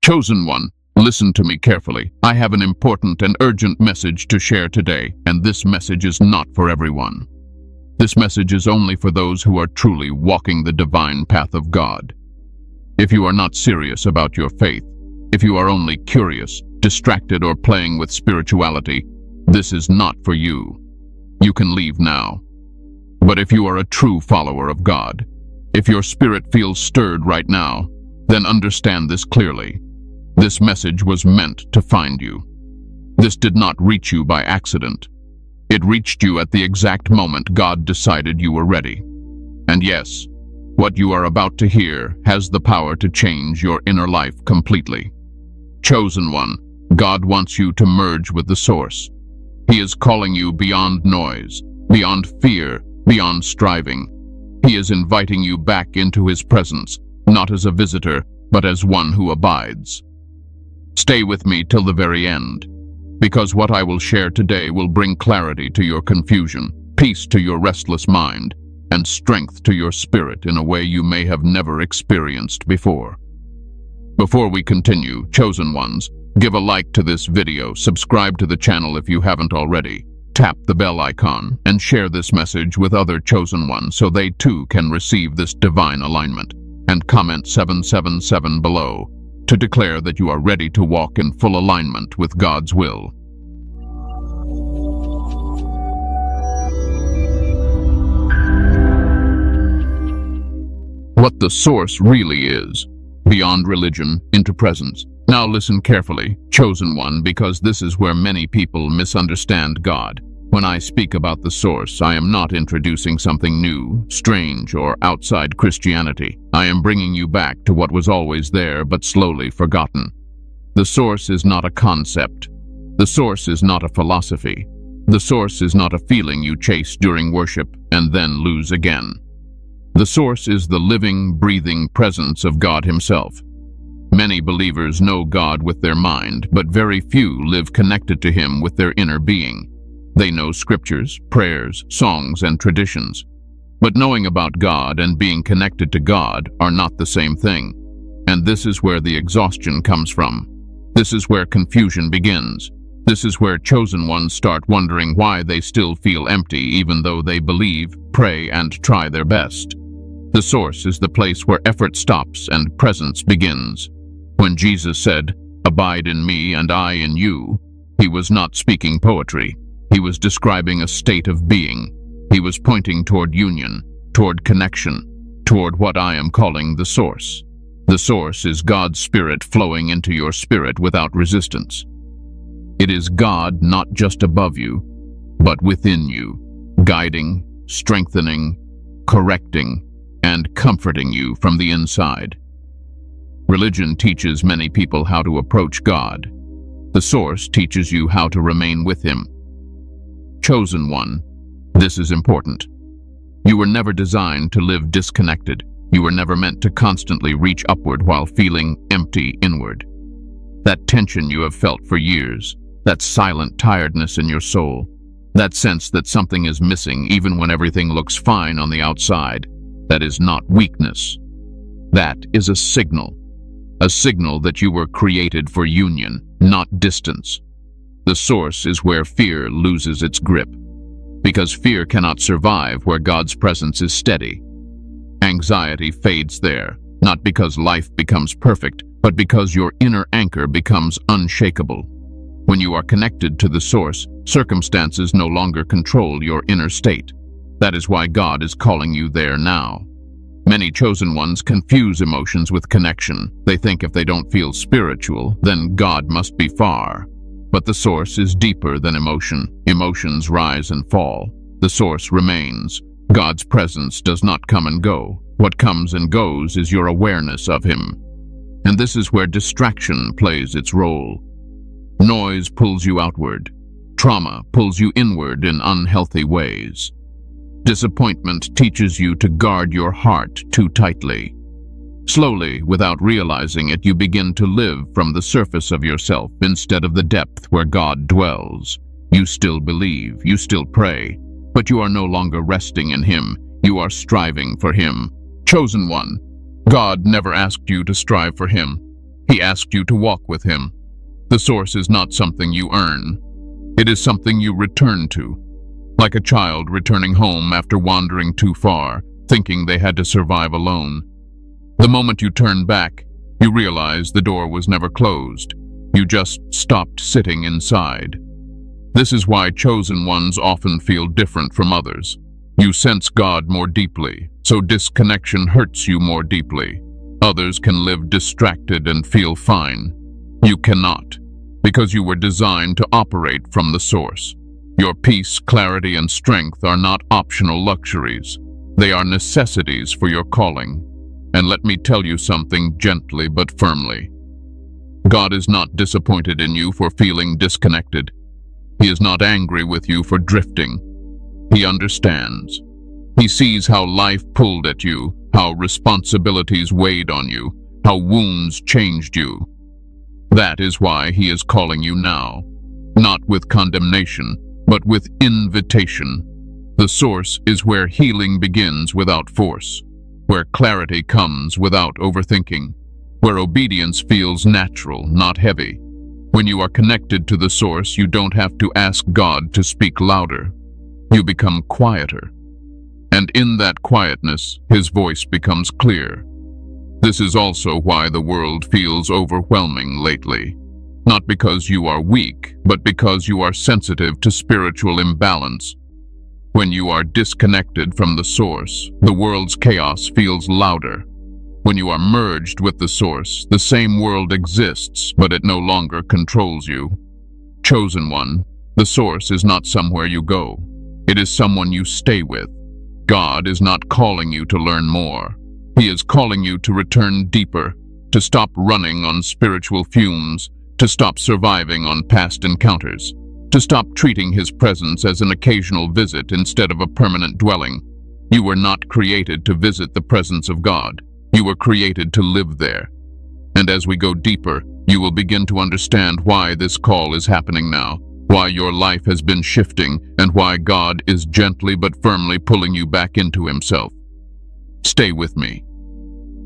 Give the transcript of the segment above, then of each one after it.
Chosen one, listen to me carefully. I have an important and urgent message to share today, and this message is not for everyone. This message is only for those who are truly walking the divine path of God. If you are not serious about your faith, if you are only curious, distracted, or playing with spirituality, this is not for you. You can leave now. But if you are a true follower of God, if your spirit feels stirred right now, then understand this clearly. This message was meant to find you. This did not reach you by accident. It reached you at the exact moment God decided you were ready. And yes, what you are about to hear has the power to change your inner life completely. Chosen one, God wants you to merge with the source. He is calling you beyond noise, beyond fear, beyond striving. He is inviting you back into his presence, not as a visitor, but as one who abides. Stay with me till the very end, because what I will share today will bring clarity to your confusion, peace to your restless mind, and strength to your spirit in a way you may have never experienced before. Before we continue, chosen ones, give a like to this video, subscribe to the channel if you haven't already, tap the bell icon, and share this message with other chosen ones so they too can receive this divine alignment, and comment 777 below to declare that you are ready to walk in full alignment with God's will. What the source really is, beyond religion, into presence. Now listen carefully, chosen one, because this is where many people misunderstand God. When I speak about the source, I am not introducing something new, strange, or outside Christianity. I am bringing you back to what was always there but slowly forgotten. The source is not a concept. The source is not a philosophy. The source is not a feeling you chase during worship and then lose again. The source is the living, breathing presence of God himself. Many believers know God with their mind, but very few live connected to him with their inner being. They know scriptures, prayers, songs, and traditions. But knowing about God and being connected to God are not the same thing. And this is where the exhaustion comes from. This is where confusion begins. This is where chosen ones start wondering why they still feel empty even though they believe, pray, and try their best. The source is the place where effort stops and presence begins. When Jesus said, "Abide in me and I in you," he was not speaking poetry. He was describing a state of being. He was pointing toward union, toward connection, toward what I am calling the source. The source is God's spirit flowing into your spirit without resistance. It is God not just above you, but within you, guiding, strengthening, correcting, and comforting you from the inside. Religion teaches many people how to approach God. The source teaches you how to remain with him. Chosen one, this is important. You were never designed to live disconnected. You were never meant to constantly reach upward while feeling empty inward. That tension you have felt for years, that silent tiredness in your soul, that sense that something is missing even when everything looks fine on the outside, that is not weakness. That is a signal that you were created for union, not distance. The source is where fear loses its grip, because fear cannot survive where God's presence is steady. Anxiety fades there, not because life becomes perfect, but because your inner anchor becomes unshakable. When you are connected to the source, circumstances no longer control your inner state. That is why God is calling you there now. Many chosen ones confuse emotions with connection. They think if they don't feel spiritual, then God must be far. But the source is deeper than emotion. Emotions rise and fall. The source remains. God's presence does not come and go. What comes and goes is your awareness of him. And this is where distraction plays its role. Noise pulls you outward. Trauma pulls you inward in unhealthy ways. Disappointment teaches you to guard your heart too tightly. Slowly, without realizing it, you begin to live from the surface of yourself instead of the depth where God dwells. You still believe, you still pray, but you are no longer resting in him. You are striving for him. Chosen one, God never asked you to strive for him. He asked you to walk with him. The source is not something you earn. It is something you return to, like a child returning home after wandering too far, thinking they had to survive alone. The moment you turn back, you realize the door was never closed. You just stopped sitting inside. This is why chosen ones often feel different from others. You sense God more deeply, so disconnection hurts you more deeply. Others can live distracted and feel fine. You cannot, because you were designed to operate from the source. Your peace, clarity, and strength are not optional luxuries. They are necessities for your calling. And let me tell you something gently but firmly. God is not disappointed in you for feeling disconnected. He is not angry with you for drifting. He understands. He sees how life pulled at you, how responsibilities weighed on you, how wounds changed you. That is why he is calling you now, not with condemnation, but with invitation. The source is where healing begins without force, where clarity comes without overthinking, where obedience feels natural, not heavy. When you are connected to the source, you don't have to ask God to speak louder. You become quieter. And in that quietness, his voice becomes clear. This is also why the world feels overwhelming lately. Not because you are weak, but because you are sensitive to spiritual imbalance. When you are disconnected from the source, the world's chaos feels louder. When you are merged with the source, the same world exists, but it no longer controls you. Chosen one, the source is not somewhere you go. It is someone you stay with. God is not calling you to learn more. He is calling you to return deeper, to stop running on spiritual fumes, to stop surviving on past encounters, to stop treating his presence as an occasional visit instead of a permanent dwelling. You were not created to visit the presence of God. You were created to live there. And as we go deeper, you will begin to understand why this call is happening now, why your life has been shifting, and why God is gently but firmly pulling you back into himself. Stay with me.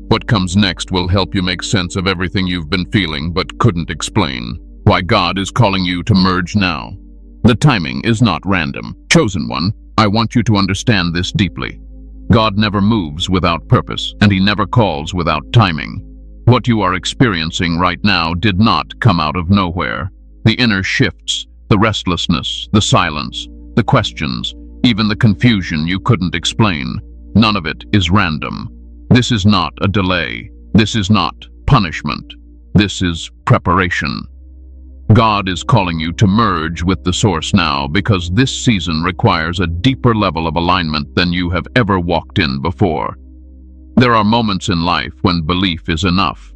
What comes next will help you make sense of everything you've been feeling but couldn't explain. Why God is calling you to merge now. The timing is not random. Chosen one, I want you to understand this deeply. God never moves without purpose, and he never calls without timing. What you are experiencing right now did not come out of nowhere. The inner shifts, the restlessness, the silence, the questions, even the confusion you couldn't explain, none of it is random. This is not a delay. This is not punishment. This is preparation. God is calling you to merge with the source now because this season requires a deeper level of alignment than you have ever walked in before. There are moments in life when belief is enough,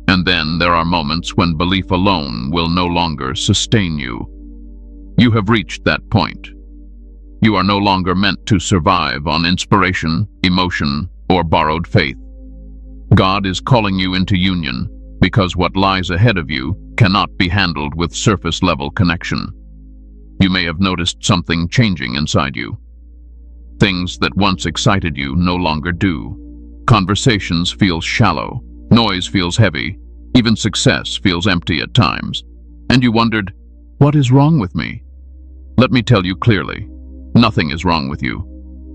and then there are moments when belief alone will no longer sustain you. You have reached that point. You are no longer meant to survive on inspiration, emotion, or borrowed faith. God is calling you into union because what lies ahead of you cannot be handled with surface-level connection. You may have noticed something changing inside you. Things that once excited you no longer do. Conversations feel shallow, noise feels heavy, even success feels empty at times. And you wondered, what is wrong with me? Let me tell you clearly, nothing is wrong with you.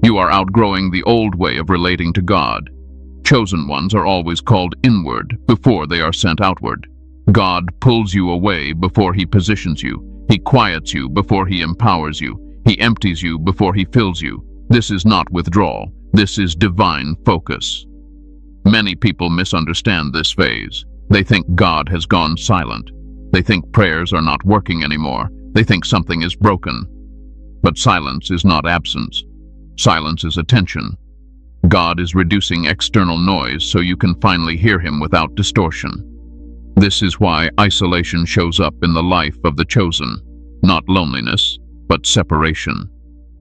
You are outgrowing the old way of relating to God. Chosen ones are always called inward before they are sent outward. God pulls you away before he positions you. He quiets you before he empowers you. He empties you before he fills you. This is not withdrawal. This is divine focus. Many people misunderstand this phase. They think God has gone silent. They think prayers are not working anymore. They think something is broken. But silence is not absence. Silence is attention. God is reducing external noise so you can finally hear him without distortion. This is why isolation shows up in the life of the chosen. Not loneliness, but separation.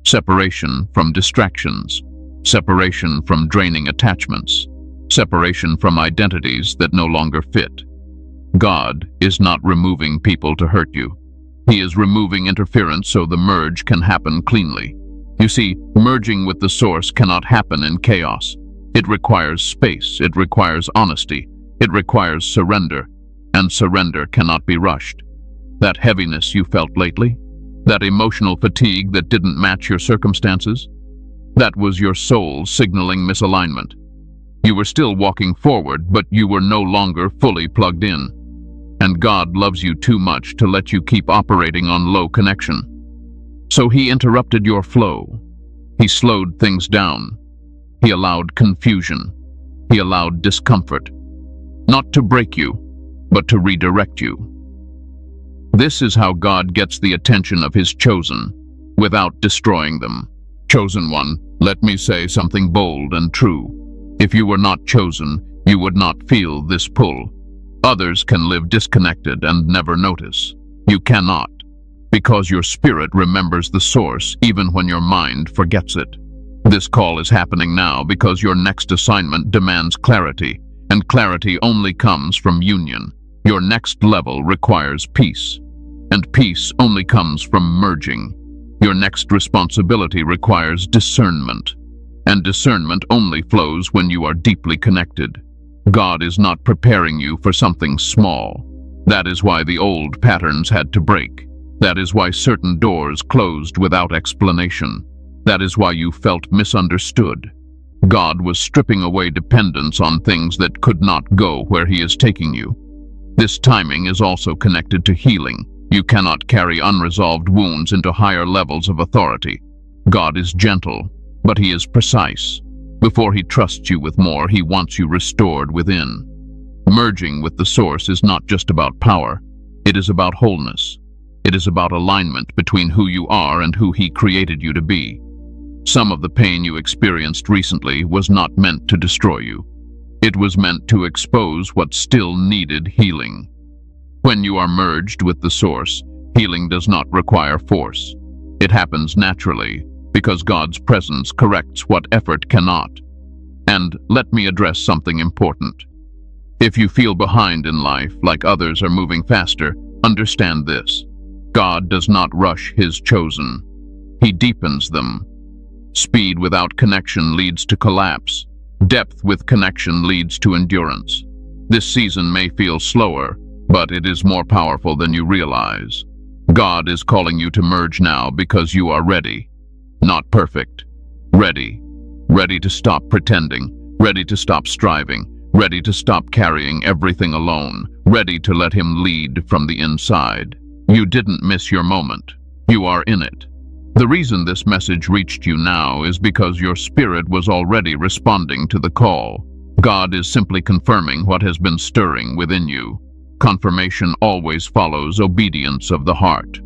Separation from distractions. Separation from draining attachments. Separation from identities that no longer fit. God is not removing people to hurt you. He is removing interference so the merge can happen cleanly. You see, merging with the source cannot happen in chaos. It requires space. It requires honesty. It requires surrender. and surrender cannot be rushed. That heaviness you felt lately, that emotional fatigue that didn't match your circumstances, that was your soul signaling misalignment. You were still walking forward, but you were no longer fully plugged in. And God loves you too much to let you keep operating on low connection. So He interrupted your flow. He slowed things down. He allowed confusion. He allowed discomfort. Not to break you, but to redirect you. This is how God gets the attention of His chosen, without destroying them. Chosen one, let me say something bold and true. If you were not chosen, you would not feel this pull. Others can live disconnected and never notice. You cannot, because your spirit remembers the source even when your mind forgets it. This call is happening now because your next assignment demands clarity, and clarity only comes from union. Your next level requires peace, and peace only comes from merging. Your next responsibility requires discernment, and discernment only flows when you are deeply connected. God is not preparing you for something small. That is why the old patterns had to break. That is why certain doors closed without explanation. That is why you felt misunderstood. God was stripping away dependence on things that could not go where He is taking you. This timing is also connected to healing. You cannot carry unresolved wounds into higher levels of authority. God is gentle, but He is precise. Before He trusts you with more, He wants you restored within. Merging with the source is not just about power. It is about wholeness. It is about alignment between who you are and who He created you to be. Some of the pain you experienced recently was not meant to destroy you. It was meant to expose what still needed healing. When you are merged with the source, healing does not require force. It happens naturally, because God's presence corrects what effort cannot. And let me address something important. If you feel behind in life, like others are moving faster, understand this. God does not rush His chosen. He deepens them. Speed without connection leads to collapse. Depth with connection leads to endurance. This season may feel slower, but it is more powerful than you realize. God is calling you to merge now because you are ready. Not perfect. Ready. Ready to stop pretending. Ready to stop striving. Ready to stop carrying everything alone. Ready to let Him lead from the inside. You didn't miss your moment. You are in it. The reason this message reached you now is because your spirit was already responding to the call. God is simply confirming what has been stirring within you. Confirmation always follows obedience of the heart.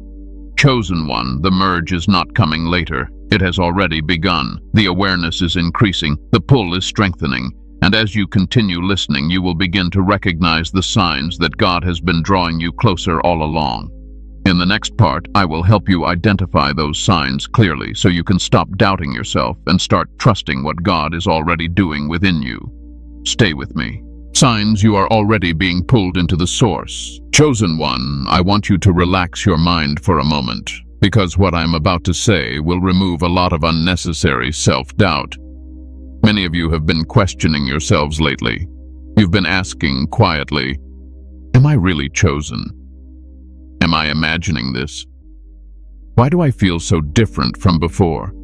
Chosen one, the merge is not coming later. It has already begun. The awareness is increasing. The pull is strengthening. And as you continue listening, you will begin to recognize the signs that God has been drawing you closer all along. In the next part, I will help you identify those signs clearly so you can stop doubting yourself and start trusting what God is already doing within you. Stay with me. Signs you are already being pulled into the source. Chosen one, I want you to relax your mind for a moment, because what I'm about to say will remove a lot of unnecessary self-doubt. Many of you have been questioning yourselves lately. You've been asking quietly, am I really chosen? Am I imagining this? Why do I feel so different from before?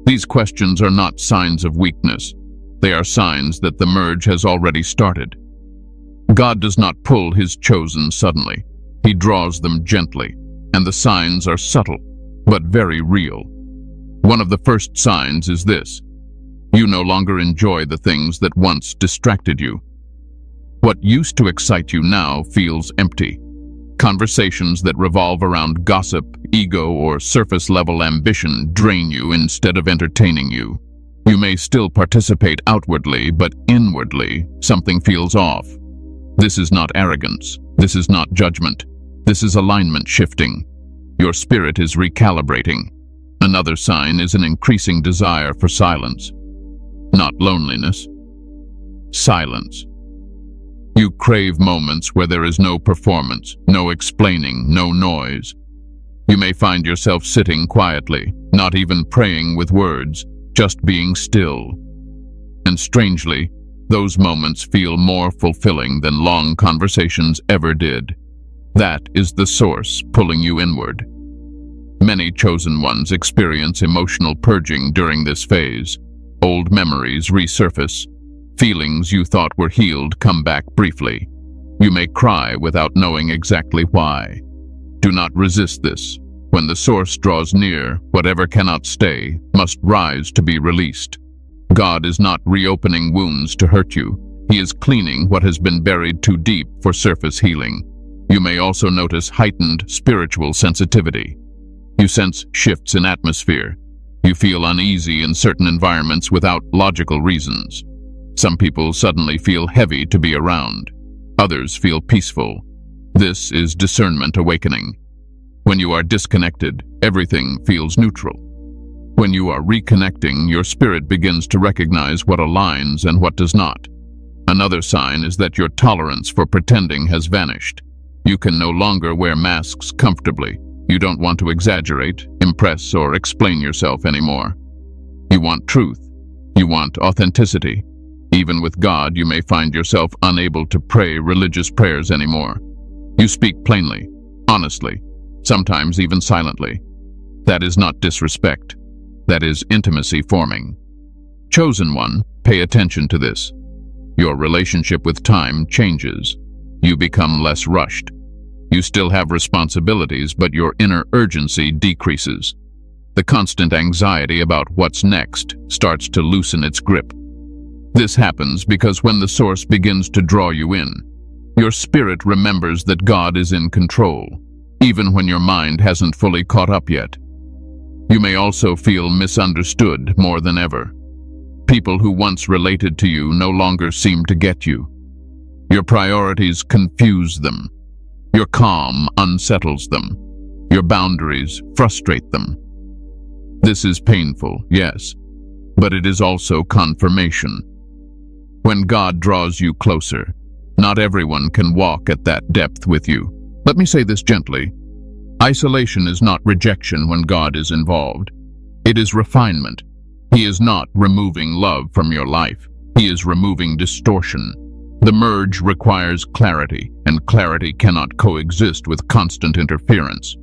These questions are not signs of weakness. They are signs that the merge has already started. God does not pull His chosen suddenly. He draws them gently, and the signs are subtle, but very real. One of the first signs is this. You no longer enjoy the things that once distracted you. What used to excite you now feels empty. Conversations that revolve around gossip, ego, or surface-level ambition drain you instead of entertaining you. You may still participate outwardly, but inwardly, something feels off. This is not arrogance. This is not judgment. This is alignment shifting. Your spirit is recalibrating. Another sign is an increasing desire for silence. Not loneliness. Silence. You crave moments where there is no performance, no explaining, no noise. You may find yourself sitting quietly, not even praying with words, just being still. And strangely, Those moments feel more fulfilling than long conversations ever did. That is the source pulling you inward. Many chosen ones experience emotional purging during this phase. Old memories resurface. Feelings you thought were healed come back briefly. You may cry without knowing exactly why. Do not resist this. When the source draws near, whatever cannot stay must rise to be released. God is not reopening wounds to hurt you. He is cleaning what has been buried too deep for surface healing. You may also notice heightened spiritual sensitivity. You sense shifts in atmosphere. You feel uneasy in certain environments without logical reasons. Some people suddenly feel heavy to be around. Others feel peaceful. This is discernment awakening. When you are disconnected, everything feels neutral. When you are reconnecting, your spirit begins to recognize what aligns and what does not. Another sign is that your tolerance for pretending has vanished. You can no longer wear masks comfortably. You don't want to exaggerate, impress, or explain yourself anymore. You want truth. You want authenticity. Even with God, you may find yourself unable to pray religious prayers anymore. You speak plainly, honestly, sometimes even silently. That is not disrespect. That is intimacy forming. Chosen one, pay attention to this. Your relationship with time changes. You become less rushed. You still have responsibilities, but your inner urgency decreases. The constant anxiety about what's next starts to loosen its grip. This happens because when the source begins to draw you in, your spirit remembers that God is in control, even when your mind hasn't fully caught up yet. You may also feel misunderstood more than ever. People who once related to you no longer seem to get you. Your priorities confuse them. Your calm unsettles them. Your boundaries frustrate them. This is painful, yes, but it is also confirmation. When God draws you closer, not everyone can walk at that depth with you. Let me say this gently. Isolation is not rejection when God is involved. It is refinement. He is not removing love from your life. He is removing distortion. The merge requires clarity, and clarity cannot coexist with constant interference.